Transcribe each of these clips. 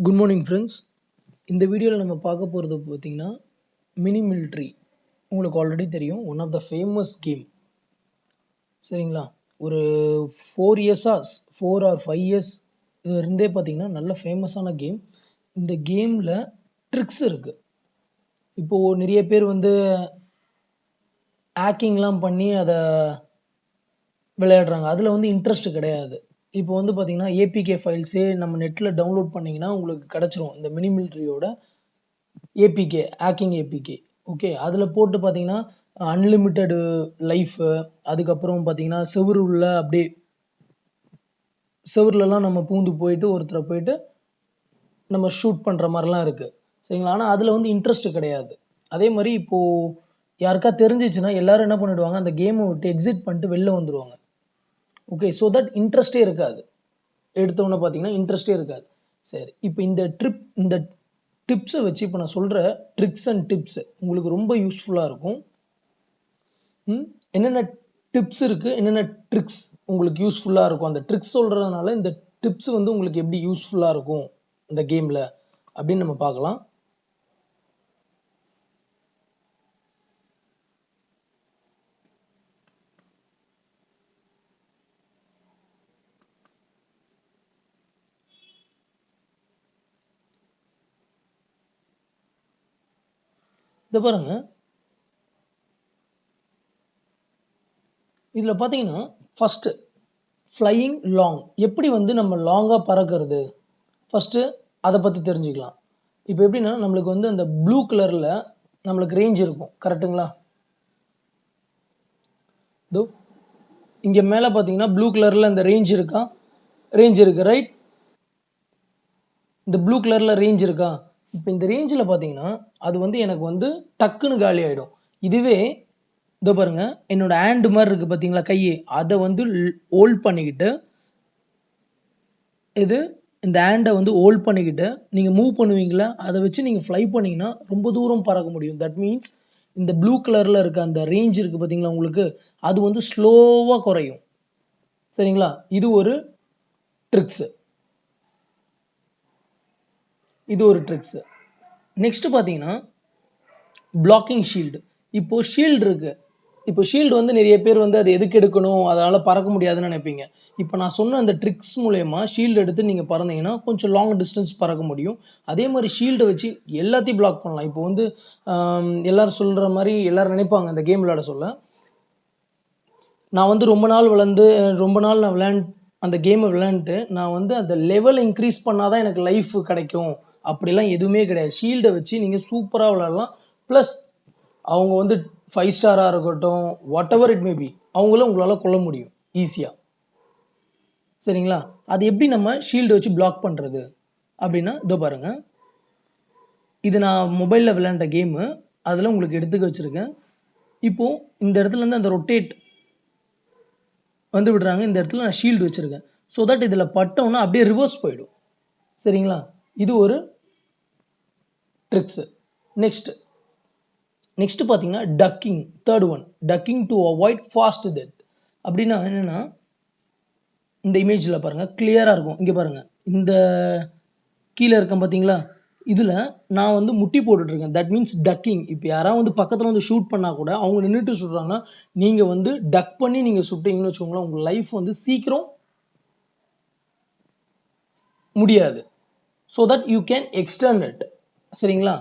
Good morning friends. இந்த வீடியோவில் நம்ம பார்க்க போகிறது பார்த்தீங்கன்னா மினி மிலிட்ரி. உங்களுக்கு ஆல்ரெடி தெரியும், one of the famous game. சரிங்களா, ஒரு 4 இயர்ஸாக 4 or 5 இயர்ஸ் இருந்தே பார்த்தீங்கன்னா நல்ல ஃபேமஸான கேம். இந்த கேமில் ட்ரிக்ஸ் இருக்குது. இப்போது நிறைய பேர் ஹேக்கிங்லாம் பண்ணி அதை விளையாடுறாங்க. அதில் இன்ட்ரெஸ்ட் கிடையாது. இப்போ பார்த்தீங்கன்னா ஏபிகே ஃபைல்ஸே நம்ம நெட்டில் டவுன்லோட் பண்ணிங்கன்னா உங்களுக்கு கிடச்சிரும். இந்த மினி மிலிட்ரியோட ஏபிகே, ஹேக்கிங் ஏபிகே. ஓகே, அதில் போட்டு பார்த்தீங்கன்னா அன்லிமிட்டெடு லைஃபு, அதுக்கப்புறம் பார்த்தீங்கன்னா செவுரு உள்ள அப்படியே செவுருலலாம் நம்ம பூந்து போயிட்டு ஒருத்தரை போயிட்டு நம்ம ஷூட் பண்ணுற மாதிரிலாம் இருக்குது. சரிங்களா, ஆனால் அதில் இன்ட்ரெஸ்ட் கிடையாது. அதே மாதிரி இப்போது யாருக்கா தெரிஞ்சிச்சுன்னா எல்லாரும் என்ன பண்ணிடுவாங்க, அந்த கேமை விட்டு எக்ஸிட் பண்ணிட்டு வெளில வந்துடுவாங்க. ஓகே, ஸோ தட் இன்ட்ரெஸ்டே இருக்காது. எடுத்தோன்னே பார்த்தீங்கன்னா இன்ட்ரெஸ்டே இருக்காது. சரி, இப்போ இந்த டிப்ஸை வச்சு இப்போ நான் சொல்கிற ட்ரிக்ஸ் அண்ட் டிப்ஸ் உங்களுக்கு ரொம்ப யூஸ்ஃபுல்லாக இருக்கும். என்னென்ன டிப்ஸ் இருக்குது, என்னென்ன ட்ரிக்ஸ் உங்களுக்கு யூஸ்ஃபுல்லாக இருக்கும், அந்த ட்ரிக்ஸ் சொல்கிறதுனால இந்த டிப்ஸ் உங்களுக்கு எப்படி யூஸ்ஃபுல்லாக இருக்கும் இந்த கேமில் அப்படின்னு நம்ம பார்க்கலாம். இதை பாருங்க, இதில் பார்த்தீங்கன்னா ஃபர்ஸ்ட் ஃப்ளையிங் லாங், எப்படி நம்ம லாங்காக பறக்கிறது ஃபர்ஸ்ட் அதை பற்றி தெரிஞ்சுக்கலாம். இப்போ எப்படின்னா நம்மளுக்கு அந்த ப்ளூ கலரில் நம்மளுக்கு ரேஞ்ச் இருக்கும், கரெக்டுங்களா? இதோ இங்கே மேலே பார்த்தீங்கன்னா ப்ளூ கலரில் இந்த ரேஞ்ச் இருக்கா? ரேஞ்ச் இருக்கு, ரைட்? இந்த ப்ளூ கலரில் ரேஞ்ச் இருக்கா? இப்போ இந்த ரேஞ்சில் பார்த்தீங்கன்னா அது எனக்கு டக்குன்னு காலி ஆகிடும். இதுவே இதோ பாருங்க, என்னோட ஹேண்டு மாதிரி இருக்குது பார்த்தீங்களா, கையை, அதை ஹோல்ட் பண்ணிக்கிட்டு இந்த ஹேண்டை ஹோல்ட் பண்ணிக்கிட்டு நீங்கள் மூவ் பண்ணுவீங்களா, அதை வச்சு நீங்கள் ஃப்ளை பண்ணிங்கன்னா ரொம்ப தூரம் பறக்க முடியும். தட் மீன்ஸ் இந்த ப்ளூ கலரில் இருக்க அந்த ரேஞ்ச் இருக்குது பார்த்தீங்களா உங்களுக்கு, அது ஸ்லோவாக குறையும். சரிங்களா, இது ஒரு ட்ரிக்ஸு. நெக்ஸ்ட் பார்த்தீங்கன்னா பிளாக்கிங் ஷீல்டு. இப்போ ஷீல்டு இருக்கு. இப்போ ஷீல்டு நிறைய பேர் அது எதுக்கு எடுக்கணும், அதனால பறக்க முடியாதுன்னு நினைப்பீங்க. இப்போ நான் சொன்ன அந்த ட்ரிக்ஸ் மூலயமா ஷீல்டு எடுத்து நீங்கள் பறந்தீங்கன்னா கொஞ்சம் லாங் டிஸ்டன்ஸ் பறக்க முடியும். அதே மாதிரி ஷீல்டை வச்சு எல்லாத்தையும் பிளாக் பண்ணலாம். இப்போ எல்லாரும் சொல்கிற மாதிரி எல்லாரும் நினைப்பாங்க இந்த கேம் விளையாட சொல்ல, நான் ரொம்ப நாள் நான் அந்த கேமை விளையாண்டுட்டு நான் அந்த லெவலை இன்க்ரீஸ் பண்ணாதான் எனக்கு லைஃப் கிடைக்கும், அப்படிலாம் எதுவுமே கிடையாது. ஷீல்டை வச்சு நீங்கள் சூப்பராக விளையாடலாம். ப்ளஸ் அவங்க 5 ஸ்டாராக இருக்கட்டும், what ever it may be, அவங்கள உங்களால் கொல்ல முடியும் ஈஸியாக. சரிங்களா, அது எப்படி நம்ம ஷீல்டு வச்சு பிளாக் பண்ணுறது அப்படின்னா இதோ பாருங்க, இது நான் மொபைலில் விளையாண்ட கேமு, அதில் உங்களுக்கு எடுத்துக்க வச்சுருக்கேன். இப்போது இந்த இடத்துலேருந்து அந்த ரொட்டேட் விடுறாங்க, இந்த இடத்துல நான் ஷீல்டு வச்சுருக்கேன். ஸோ தட் இதில் பட்டோன்னா அப்படியே ரிவர்ஸ் போயிடும். சரிங்களா, இது ஒரு ட்ரிக்ஸு. நெக்ஸ்ட் பார்த்தீங்கன்னா tucking. Third one, tucking to avoid fast death. அப்படின்னா என்னென்னா, இந்த இமேஜில் பாருங்கள், கிளியராக இருக்கும். இங்கே பாருங்கள், இந்த கீழே இருக்கேன் பார்த்தீங்களா, இதில் நான் முட்டி போட்டுட்ருக்கேன். That means ducking. இப்போ யாராவது பக்கத்தில் ஷூட் பண்ணால் கூட அவங்க நின்றுட்டு சுடுறாங்கன்னா நீங்கள் டக் பண்ணி நீங்கள் சுட்டீங்கன்னு வச்சுக்கோங்களேன், உங்கள் லைஃப் சீக்கிரம் முடியாது. So that you can extend it. சரிங்களா,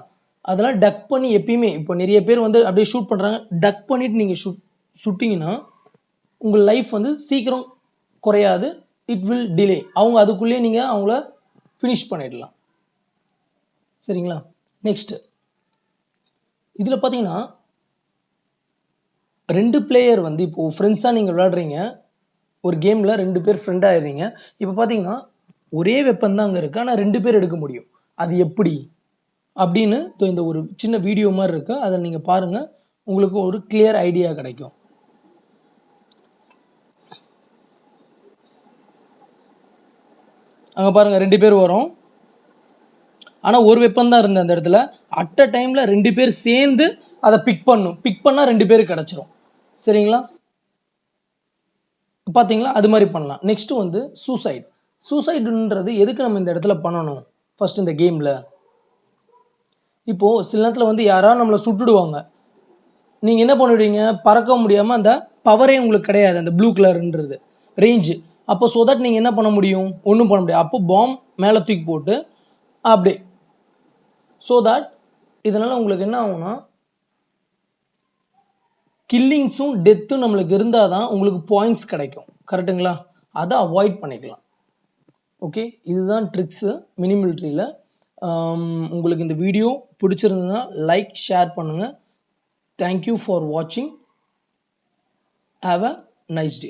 அதெல்லாம் டக் பண்ணி எப்பயுமே, இப்போ நிறைய பேர் அப்படியே ஷூட் பண்ணுறாங்க, டக் பண்ணிட்டு நீங்கள் சுட்டிங்கன்னா உங்கள் லைஃப் சீக்கிரம் குறையாது, இட் வில் டிலே. அவங்க அதுக்குள்ளேயே நீங்கள் அவங்கள ஃபினிஷ் பண்ணிடலாம். சரிங்களா, நெக்ஸ்ட் இதில் பார்த்தீங்கன்னா 2 பிளேயர் இப்போ ஃப்ரெண்ட்ஸாக நீங்கள் விளையாடுறீங்க, ஒரு கேமில் 2 பேர் ஃப்ரெண்ட் ஆயிடுறீங்க. இப்போ பார்த்தீங்கன்னா ஒரே வெப்பன் தான் அங்கே இருக்குது, ஆனால் 2 பேர் எடுக்க முடியும். அது எப்படி அப்படின்னு இந்த ஒரு சின்ன வீடியோ மாதிரி இருக்கு, அதை நீங்க பாருங்க, உங்களுக்கு ஒரு கிளியர் ஐடியா கிடைக்கும். அங்க பாருங்க 2 பேர் வரும், ஆனா ஒரு வெப்பன் தான் இருந்த அந்த இடத்துல. அட் அ டைம்ல 2 பேர் சேர்ந்து அதை பிக் பண்ணா 2 பேருக்கு கிடைச்சிரும். சரிங்களா, பாத்தீங்களா, அது மாதிரி பண்ணலாம். நெக்ஸ்ட் சூசைடுன்றது எதுக்கு நம்ம இந்த இடத்துல பண்ணணும் ஃபர்ஸ்ட் இந்த கேம்ல. இப்போ சில நேரத்துல வந்து யாராவது நம்மளை சுட்டுடுவாங்க, நீங்க என்ன பண்ணுவீங்க, பறக்க முடியாம அந்த பவரே உங்களுக்கு கிடையாது, அந்த ப்ளூ கலர்ன்றது ரேஞ்சு. அப்போ ஸோ தட் நீங்க என்ன பண்ண முடியும், ஒன்றும் பண்ண முடியாது. அப்போ பாம் மேலே தூக்கி போட்டு அப்படியே, ஸோ தட் இதனால உங்களுக்கு என்ன ஆகும்னா கில்லிங்ஸும் டெத்தும் நம்மளுக்கு இருந்தால் தான் உங்களுக்கு பாயிண்ட்ஸ் கிடைக்கும். கரெக்டுங்களா? அதை அவாய்ட் பண்ணிக்கலாம். ஓகே, இதுதான் ட்ரிக்ஸு மினி மிலிட்ரியில். உங்களுக்கு இந்த வீடியோ பிடிச்சிருந்ததுன்னா லைக் ஷேர் பண்ணுங்கள். தேங்க்யூ ஃபார் வாட்சிங். Have a nice day.